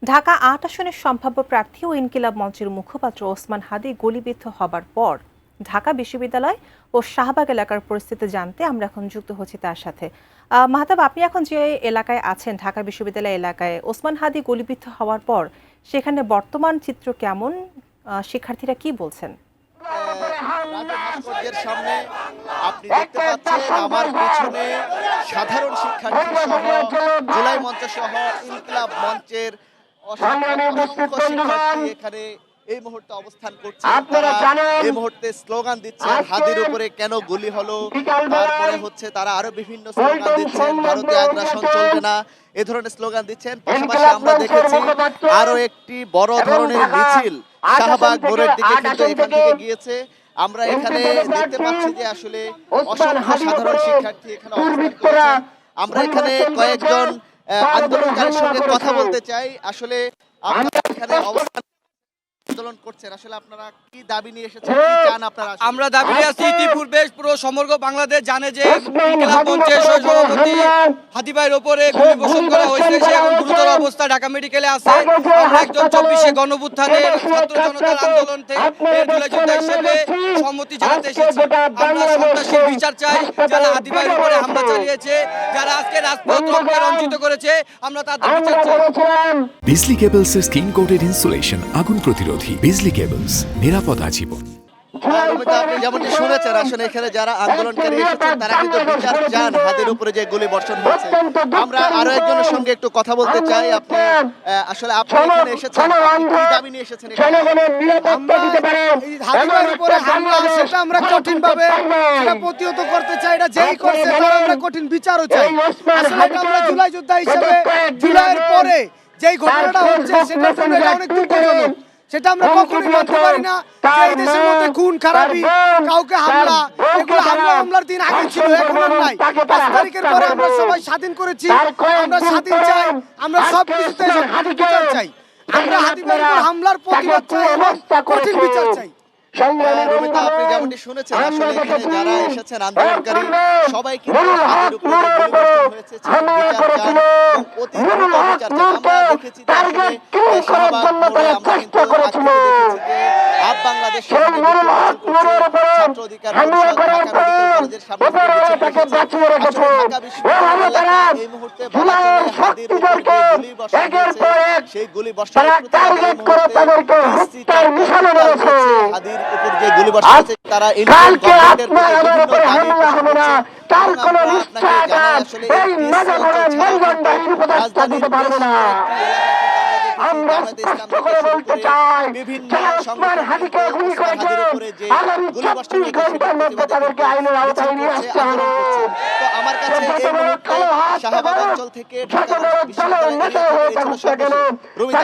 ঢাকা ৮ আসনের সম্ভাব্য প্রার্থী ও ইনকিলাব মঞ্চের মুখপাত্র ওসমান হাদী গুলিবিদ্ধ হবার পর ঢাকা বিশ্ববিদ্যালয় ও শাহবাগ এলাকার পরিস্থিতি জানতে আমরা এখন যুক্ত হচ্ছি তার সাথে। মাহতাব, আপনি এখন যে এলাকায় আছেন, ঢাকা বিশ্ববিদ্যালয় এলাকায়, ওসমান হাদী গুলিবিদ্ধ হওয়ার পর সেখানে বর্তমান চিত্র কেমন? শিক্ষার্থীরা কি বলছেন? ভাস্কর্যের সামনে আপনি দেখতে পাচ্ছেন আমার পিছনে সাধারণ শিক্ষার্থী সহ জুলাই মঞ্চ সহ ইনকিলাব মঞ্চের অসংখ্য শিক্ষার্থী এখানে এই মুহূর্তে অবস্থান করছে। এই মুহূর্তে স্লোগান দিচ্ছেন, হাদির উপরে কেন গুলি হলো। তারপরে হচ্ছে তারা আরো বিভিন্ন স্লোগান দিচ্ছেন, ভারতে আগ্রাসন চলবে না, এ ধরনের স্লোগান দিচ্ছেন। পাশাপাশি আমরা দেখেছি আরো একটি বড় ধরনের মিছিল শাহবাগ মোড়ের দিকে কিন্তু এখান থেকে গিয়েছে। আমরা এখানে দেখতে পাচ্ছি যে আসলে অসংখ্য সাধারণ শিক্ষার্থী এখানে অবস্থান করেছেন। আমরা এখানে কয়েকজন আন্দোলনকারীর সঙ্গে কথা বলতে চাই। আসলে আপনারা এখানে অবস্থান আন্দোলন করছেন, আসলে আপনারা কি দাবি নিয়ে এসেছেন, কি চান আপনারা? আমরা দাবি নিয়ে আসছি, ইতিপূর্বে পুরো সমগ্র বাংলাদেশ জানে যে ইনকিলাব মঞ্চের সভাপতি হাদী ভাইয়ের উপরে গুলি বর্ষণ করা হয়েছে। সে এখন গুরুতর অবস্থা ঢাকা মেডিকেলে আছে। আমরা একজন 24শে গণঅভ্যুত্থানের ছাত্র জনতার আন্দোলন থেকে জুলাই যোদ্ধা হিসেবে সম্মতি জানাতে এসেছি। আমরা সন্ত্রাসীর বিচার চাই, যারা হাদী ভাইয়ের উপরে হামলা চালিয়েছে, যারা আজকে রাজপথ রঙে রঞ্জিত করেছে, আমরা তাদের বিচার চাই। বিজলি কেবলসের স্কিন কোটেড ইনসুলেশন আগুন প্রতিরোধী। বিজলি কেবলস, নিরাপদ আজীবন। আপনি যেমনটি শুনেছেন, আসলে এখানে যারা আন্দোলনকারী এসেছেন তারা কিন্তু বিচার চান হাদির উপরে যে গুলি বর্ষণ হয়েছে। আমরা আরো একজনের সঙ্গে একটু কথা বলতে চাই। আপনি আসলে আপনি এখানে এসেছেন, কি দাবি নিয়ে এসেছেন এখানে? এই হাদির উপরে হামলা সেটা আমরা কঠিনভাবে সেটা প্রতিহত করতে চাই। এটা যেই করছে তার আমরা কঠিন বিচারও চাই। আসলে এটা আমরা জুলাই যোদ্ধা হিসেবে জুলাইয়ের পরে যেই ঘটনাটা হচ্ছে সেটার জন্য এটা অনেক দুঃখজনক। সেটা আমরা কখনোই মানতে পারি না যে এই দেশের মধ্যে খুন খারাপি, কাউকে হামলা, এগুলো হামলার দিন আগে ছিল, এখন আর নাই। 5 তারিখের পরে আমরা সবাই স্বাধীন করেছি, আমরা স্বাধীন চাই, আমরা সব কিছুতে বিচার চাই। আমরা হাদী ভাইয়ের উপর হামলার প্রতিবাদ চাই এবং কঠিন বিচার চাই। রমিতা, আপনি যেমনটি শুনেছেন, আসলে এখানে যারা এসেছেন আন্দোলনকারী সবাই কিন্তু হাদির উপরে যে গুলি বর্ষণ হয়েছে বিচার চান এবং অতি দ্রুত বিচার চান। আমরা দেখেছি যে আসলে শাহবাগ মোড়ে আমরা কিন্তু আজ থেকে দেখেছি যে আপ বাংলাদেশ সেখানে মিছিল করছে, ছাত্র অধিকার পরিষদ ঢাকা মেডিকেল কলেজের সামনে থেকে মিছিল এসেছে। আসলে ঢাকা বিশ্ববিদ্যালয় এলাকায় এই মুহূর্তে বলা চলে হাদির উপরে যে গুলি বর্ষণ হয়েছে সেই গুলি বর্ষণের প্রতিবাদে এই মুহূর্তে হাদির উপর যে গুলি বর্ষণ হয়েছে তারা ইন্ডিয়ান গভর্নমেন্টের প্রতি বিভিন্ন দাবি পোষণ করছে। আপনাকে জানাই আসলে এই রাজধানীর জামায়াতে ইসলাম থেকে শুরু করে বিভিন্ন সংগঠন হাদির উপরে যে গুলি বর্ষণ হয়েছে সেটার প্রতিবাদে আন্দোলন করছে। তো আমার কাছে এই মুহূর্তে শাহবাগ অঞ্চল থেকে ঢাকা বিশ্ববিদ্যালয় এলাকা ছিল সর্বশেষ। রমিতা।